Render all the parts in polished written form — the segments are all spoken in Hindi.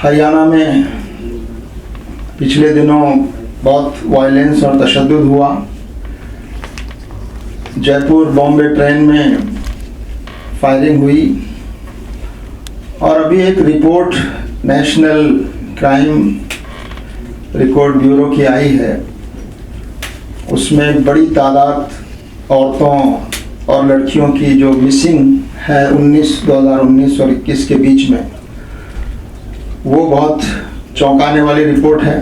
हरियाणा में पिछले दिनों बहुत वायलेंस और तशद्दुद हुआ। जयपुर बॉम्बे ट्रेन में फायरिंग हुई और अभी एक report national crime record bureau की आई है। उसमें बड़ी तादाद औरतों और लड़कियों की जो मिसिंग है 2019 और 21 के बीच में, वो बहुत चौंकाने वाली रिपोर्ट है।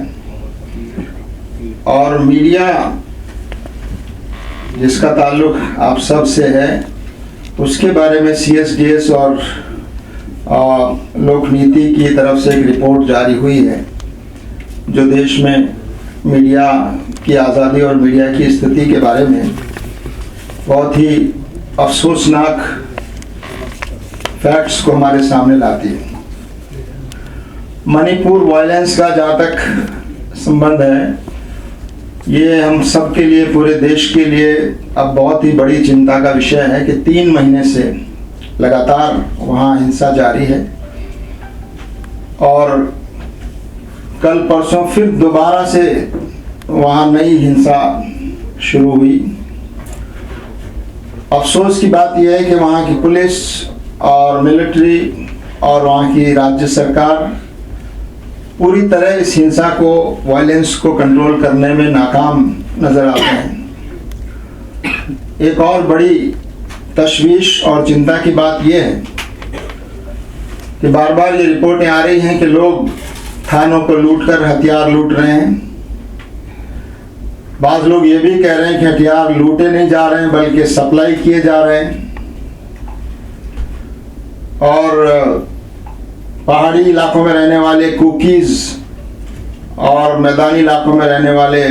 और मीडिया जिसका ताल्लुक आप सब से है, उसके बारे में CSDS और लोक नीति की तरफ से एक रिपोर्ट जारी हुई है जो देश में मीडिया की आज़ादी और मीडिया की स्थिति के बारे में बहुत ही अफसोसनाक फैक्ट्स को हमारे सामने लाती है। मणिपुर वायलेंस का जहाँ तक संबंध है, ये हम सब के लिए, पूरे देश के लिए अब बहुत ही बड़ी चिंता का विषय है कि 3 महीने से लगातार वहाँ हिंसा जारी है और कल परसों फिर दोबारा से वहाँ नई हिंसा शुरू हुई। अफसोस की बात यह है कि वहाँ की पुलिस और मिलिट्री और वहाँ की राज्य सरकार पूरी तरह इस हिंसा को, वायलेंस को कंट्रोल करने में नाकाम नज़र आते हैं। एक और बड़ी तशवीश और चिंता की बात यह है कि बार बार ये रिपोर्टें आ रही हैं कि लोग थानों को लूटकर हथियार लूट रहे हैं। बाज़ लोग ये भी कह रहे हैं कि हथियार लूटे नहीं जा रहे हैं बल्कि सप्लाई किए जा रहे हैं। और पहाड़ी इलाकों में रहने वाले कुकीज़ और मैदानी इलाकों में रहने वाले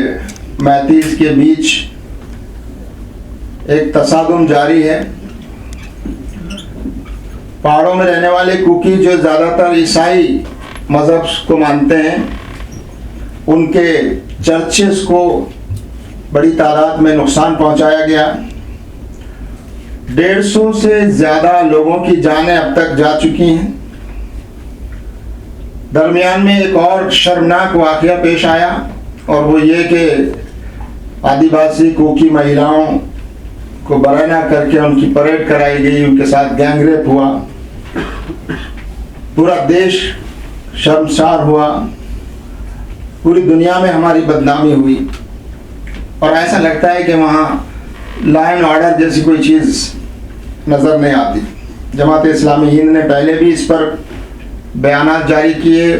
मैतीज़ के बीच एक तसादुम जारी है। पहाड़ों में रहने वाले कुकी जो ज़्यादातर ईसाई मज़हब को मानते हैं, उनके चर्चेस को बड़ी तादाद में नुकसान पहुंचाया गया। 150 से ज़्यादा लोगों की जानें अब तक जा चुकी हैं। दरमियान में एक और शर्मनाक वाक़या पेश आया और वो ये कि आदिवासी कुकी महिलाओं को बराना करके उनकी परेड कराई गई, उनके साथ गैंगरेप हुआ। पूरा देश शर्मसार हुआ, पूरी दुनिया में हमारी बदनामी हुई और ऐसा लगता है कि वहाँ लॉ एंड ऑर्डर जैसी कोई चीज़ नज़र नहीं आती। जमात इस्लामी हिंद ने पहले भी इस पर बयानात जारी किए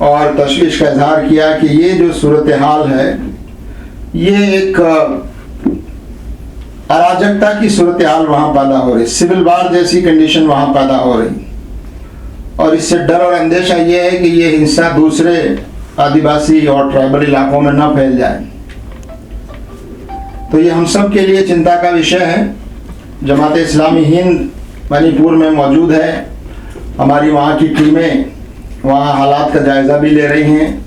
और तशवीश का इजहार किया कि ये जो सूरत हाल है, ये एक अराजकता की सूरत हाल वहाँ पैदा हो रही, सिविल वार जैसी कंडीशन वहाँ पैदा हो रही। और इससे डर और अंदेशा ये है कि ये हिंसा दूसरे आदिवासी और ट्राइबल इलाकों में ना फैल जाए। तो ये हम सब के लिए चिंता का विषय है। जमात इस्लामी हिंद मणिपुर में मौजूद है। हमारी वहाँ की टीमें वहाँ हालात का जायज़ा भी ले रही हैं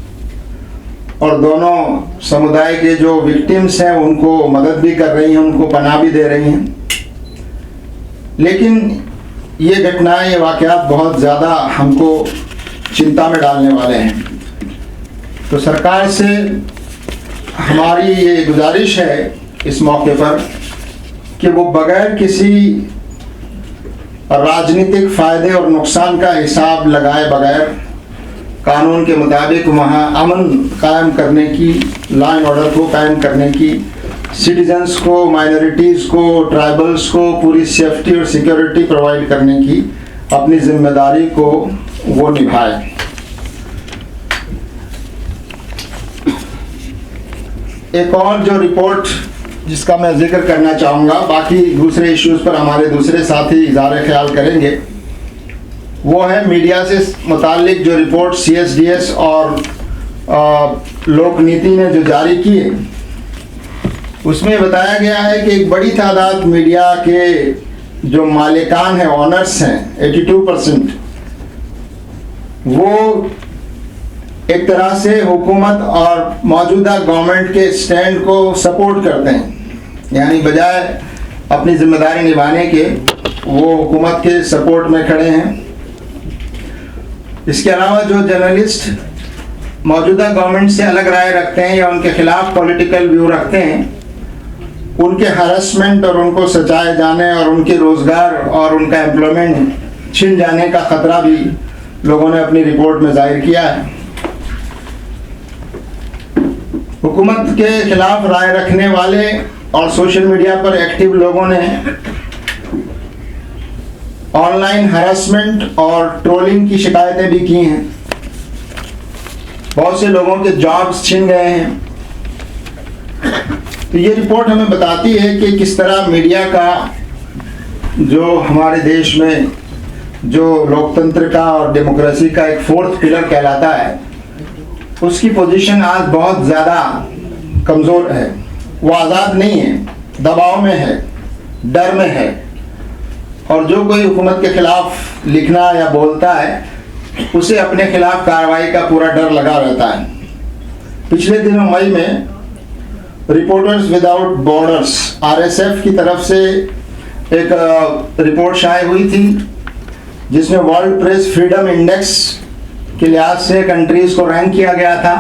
और दोनों समुदाय के जो विक्टिम्स हैं उनको मदद भी कर रही हैं, उनको पनाह भी दे रही हैं। लेकिन ये घटनाएं, ये वाक़यात बहुत ज़्यादा हमको चिंता में डालने वाले हैं। तो सरकार से हमारी ये गुजारिश है इस मौके पर कि वो बगैर किसी राजनीतिक फ़ायदे और नुकसान का हिसाब लगाए बगैर कानून के मुताबिक वहाँ अमन कायम करने की, लॉ एंड ऑर्डर को कायम करने की, सिटीजन्स को, माइनॉरिटीज़ को, ट्राइबल्स को पूरी सेफ्टी और सिक्योरिटी प्रोवाइड करने की अपनी जिम्मेदारी को वो निभाए। एक और जो रिपोर्ट जिसका मैं जिक्र करना चाहूँगा, बाकी दूसरे इश्यूज़ पर हमारे दूसरे साथी इज़हार ख्याल करेंगे, वो है मीडिया से मुताल्लिक जो रिपोर्ट CSDS और लोक नीति ने जो जारी की है। उसमें बताया गया है कि एक बड़ी तादाद मीडिया के जो मालिकान हैं, ऑनर्स हैं, 82%, वो एक तरह से हुकूमत और मौजूदा गवर्नमेंट के स्टैंड को सपोर्ट करते हैं। यानी बजाय अपनी जिम्मेदारी निभाने के वो हुकूमत के सपोर्ट में खड़े हैं। इसके अलावा जो जर्नलिस्ट मौजूदा गवर्नमेंट से अलग राय रखते हैं या उनके खिलाफ पॉलिटिकल व्यू रखते हैं, उनके हरासमेंट और उनको सजाए जाने और उनके रोजगार और उनका एम्प्लॉयमेंट छिन जाने का खतरा भी लोगों ने अपनी रिपोर्ट में जाहिर किया है। हुकूमत के खिलाफ राय रखने वाले और सोशल मीडिया पर एक्टिव लोगों ने ऑनलाइन हरासमेंट और ट्रोलिंग की शिकायतें भी की हैं। बहुत से लोगों के जॉब्स छिन गए हैं। तो ये रिपोर्ट हमें बताती है कि किस तरह मीडिया का, जो हमारे देश में जो लोकतंत्र का और डेमोक्रेसी का एक फोर्थ पिलर कहलाता है, उसकी पोजीशन आज बहुत ज़्यादा कमज़ोर है। वो आज़ाद नहीं है, दबाव में है, डर में है, और जो कोई हुकूमत के खिलाफ लिखना या बोलता है उसे अपने खिलाफ कार्रवाई का पूरा डर लगा रहता है। पिछले दिनों मई में रिपोर्टर्स विदाउट बॉर्डर्स RSF की तरफ से एक रिपोर्ट शाये हुई थी, जिसमें वर्ल्ड प्रेस फ्रीडम इंडेक्स के लिहाज से कंट्रीज़ को रैंक किया गया था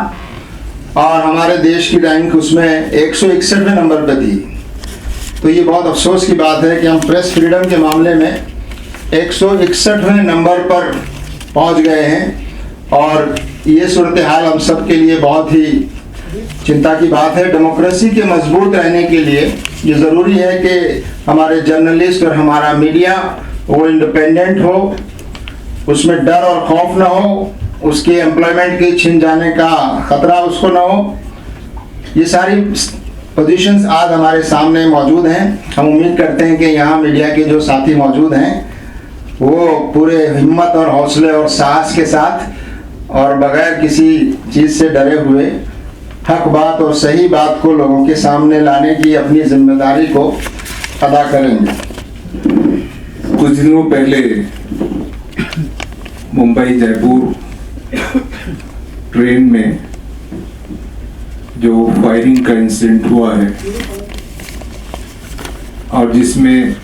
और हमारे देश की रैंक उसमें 161वें नंबर पर थी। तो ये बहुत अफसोस की बात है कि हम प्रेस फ्रीडम के मामले में 161वें नंबर पर पहुंच गए हैं और ये सूरत हाल हम सब के लिए बहुत ही चिंता की बात है। डेमोक्रेसी के मजबूत रहने के लिए ये ज़रूरी है कि हमारे जर्नलिस्ट और हमारा मीडिया वो इंडिपेंडेंट हो, उसमें डर और खौफ ना हो, उसके एम्प्लॉयमेंट के छिन जाने का ख़तरा उसको ना हो। ये सारी पोजीशंस आज हमारे सामने मौजूद हैं। हम उम्मीद करते हैं कि यहाँ मीडिया के जो साथी मौजूद हैं वो पूरे हिम्मत और हौसले और साहस के साथ और बगैर किसी चीज़ से डरे हुए हक बात और सही बात को लोगों के सामने लाने की अपनी जिम्मेदारी को अदा करेंगे। कुछ दिनों पहले मुंबई जयपुर ट्रेन में जो फायरिंग का इंसिडेंट हुआ है और जिसमें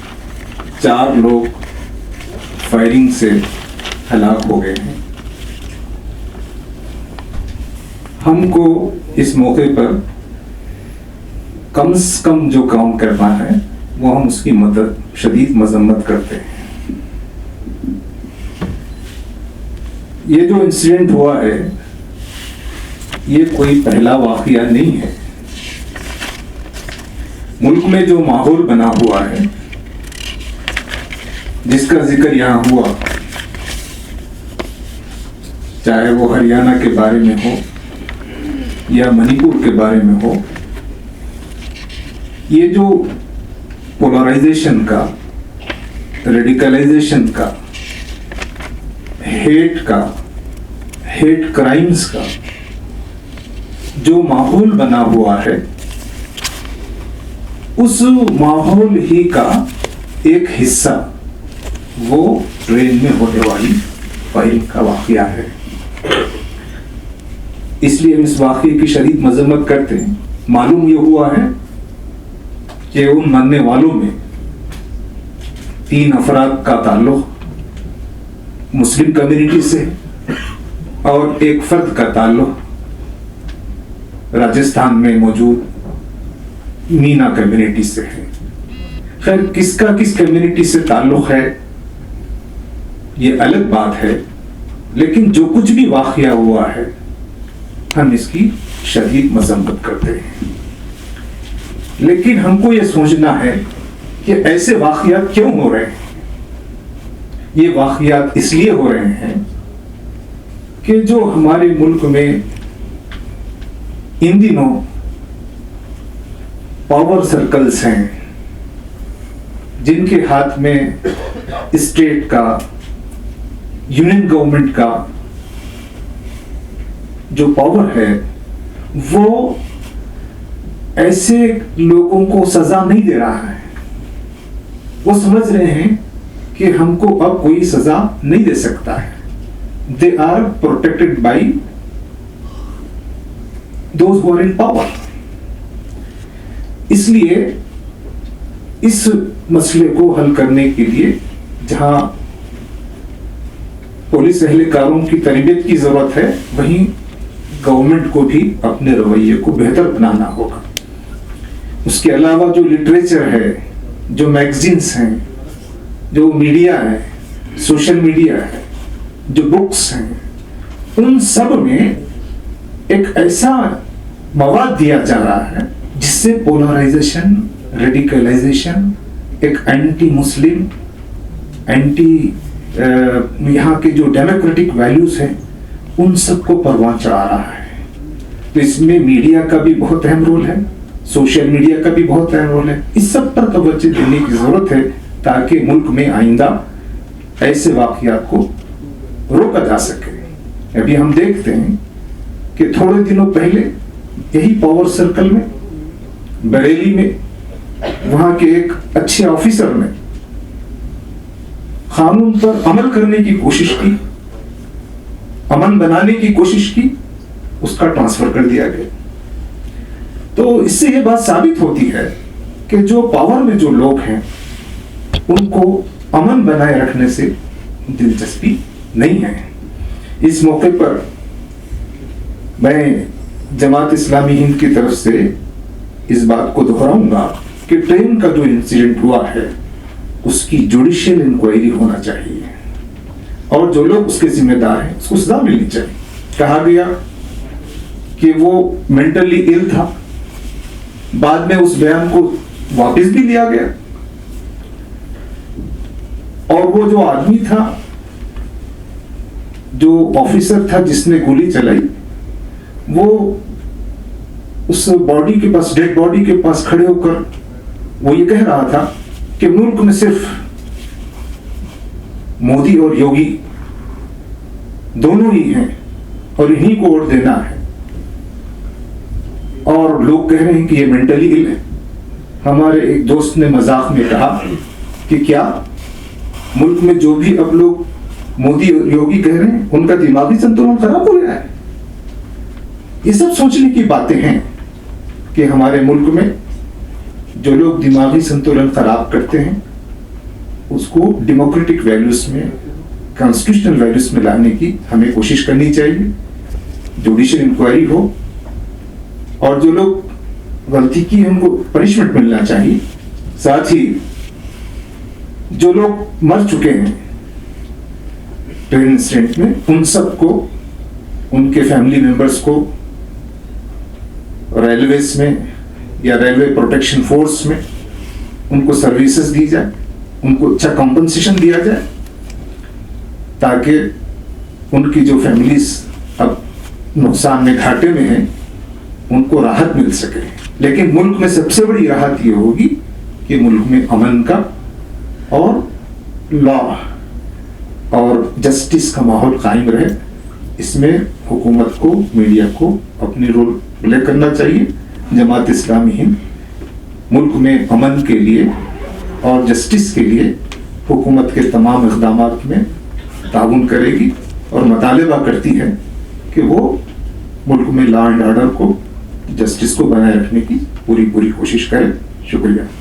4 लोग फायरिंग से हलाक हो गए हैं, हमको इस मौके पर कम से कम जो काम करना है वो हम उसकी मदद शदीद मजम्मत करते हैं। ये जो इंसिडेंट हुआ है ये कोई पहला वाकया नहीं है। मुल्क में जो माहौल बना हुआ है जिसका जिक्र यहाँ हुआ, चाहे वो हरियाणा के बारे में हो या मणिपुर के बारे में हो, ये जो पोलराइजेशन का, रेडिकलाइजेशन का, हेट क्राइम्स का जो माहौल बना हुआ है, उस माहौल ही का एक हिस्सा वो ट्रेन में होने वाली फायरिंग का वाकया है। इसलिए हम इस वाकये की शदीद मजम्मत करते हैं। मालूम ये हुआ है कि उन मरने वालों में 3 अफराद का ताल्लुक मुस्लिम कम्युनिटी से और एक फर्द का ताल्लुक राजस्थान में मौजूद मीना कम्युनिटी से है। खैर किसका किस कम्युनिटी से ताल्लुक है ये अलग बात है, लेकिन जो कुछ भी वाकया हुआ है हम इसकी शदीद मजम्मत करते हैं। लेकिन हमको ये सोचना है कि ऐसे वाकयात क्यों हो रहे हैं। ये वाकयात इसलिए हो रहे हैं कि जो हमारे मुल्क में इन दिनों पावर सर्कल्स हैं, जिनके हाथ में स्टेट का, यूनियन गवर्नमेंट का जो पावर है, वो ऐसे लोगों को सजा नहीं दे रहा है। वो समझ रहे हैं कि हमको अब कोई सजा नहीं दे सकता है। They are protected by those who are in power. इसलिए इस मसले को हल करने के लिए जहां पुलिस एहलकारों की तरबियत की जरूरत है, वहीं गवर्नमेंट को भी अपने रवैये को बेहतर बनाना होगा। उसके अलावा जो लिटरेचर है, जो मैगजीन्स हैं, जो मीडिया है, सोशल मीडिया है, जो बुक्स हैं, उन सब में एक ऐसा मवाद दिया जा रहा है जिससे पोलराइजेशन, रेडिकलाइजेशन, एक एंटी मुस्लिम, एंटी यहाँ के जो डेमोक्रेटिक वैल्यूज हैं उन सबको परवान चढ़ा रहा है। तो इसमें मीडिया का भी बहुत अहम रोल है, सोशल मीडिया का भी बहुत अहम रोल है। इस सब पर तवज्जो देने की जरूरत है ताकि मुल्क में आइंदा ऐसे वाकयात को रोका जा सके। अभी हम देखते हैं कि थोड़े दिनों पहले यही पावर सर्कल में, बरेली में, वहां के एक अच्छे ऑफिसर ने कानून पर अमल करने की कोशिश की, अमन बनाने की कोशिश की, उसका ट्रांसफर कर दिया गया। तो इससे यह बात साबित होती है कि जो पावर में जो लोग हैं उनको अमन बनाए रखने से दिलचस्पी नहीं है। इस मौके पर मैं जमात इस्लामी हिंद की तरफ से इस बात को दोहराऊंगा कि ट्रेन का जो इंसिडेंट हुआ है उसकी जुडिशियल इंक्वायरी होना चाहिए और जो लोग उसके जिम्मेदार हैं उसको सजा मिलनी चाहिए। कहा गया कि वो मेंटली इल था, बाद में उस बयान को वापस भी लिया गया और वो जो आदमी था, जो ऑफिसर था जिसने गोली चलाई, वो उस बॉडी के पास, डेड बॉडी के पास खड़े होकर वो ये कह रहा था कि मुल्क में सिर्फ मोदी और योगी दोनों ही हैं और इन्हीं को वोट देना है। और लोग कह रहे हैं कि ये मेंटली इल है। हमारे एक दोस्त ने मजाक में कहा कि क्या मुल्क में जो भी अब लोग मोदी और योगी कह रहे हैं उनका दिमागी संतुलन खराब हो गया है। ये सब सोचने की बातें हैं कि हमारे मुल्क में जो लोग दिमागी संतुलन खराब करते हैं उसको डेमोक्रेटिक वैल्यूज में, कॉन्स्टिट्यूशनल वैल्यूज में लाने की हमें कोशिश करनी चाहिए। जुडिशियल इंक्वायरी हो और जो लोग गलती की है उनको पनिशमेंट मिलना चाहिए। साथ ही जो लोग मर चुके हैं ट्रेन इंसिडेंट में, उन सबको, उनके फैमिली मेंबर्स को रेलवेज में या रेलवे प्रोटेक्शन फोर्स में उनको सर्विसेज दी जाए, उनको अच्छा कॉम्पनसेशन दिया जाए ताकि उनकी जो फैमिलीज अब नुकसान में, घाटे में हैं, उनको राहत मिल सके। लेकिन मुल्क में सबसे बड़ी राहत ये होगी कि मुल्क में अमन का और लॉ और जस्टिस का माहौल कायम रहे। इसमें हुकूमत को, मीडिया को अपनी रोल प्ले करना चाहिए। जमात इस्लामी हिंद मुल्क में अमन के लिए और जस्टिस के लिए हुकूमत के तमाम इक़दामात में ताउन करेगी और मुतालिबा करती है कि वो मुल्क में लॉ एंड ऑर्डर को, जस्टिस को बनाए रखने की पूरी कोशिश करे। शुक्रिया।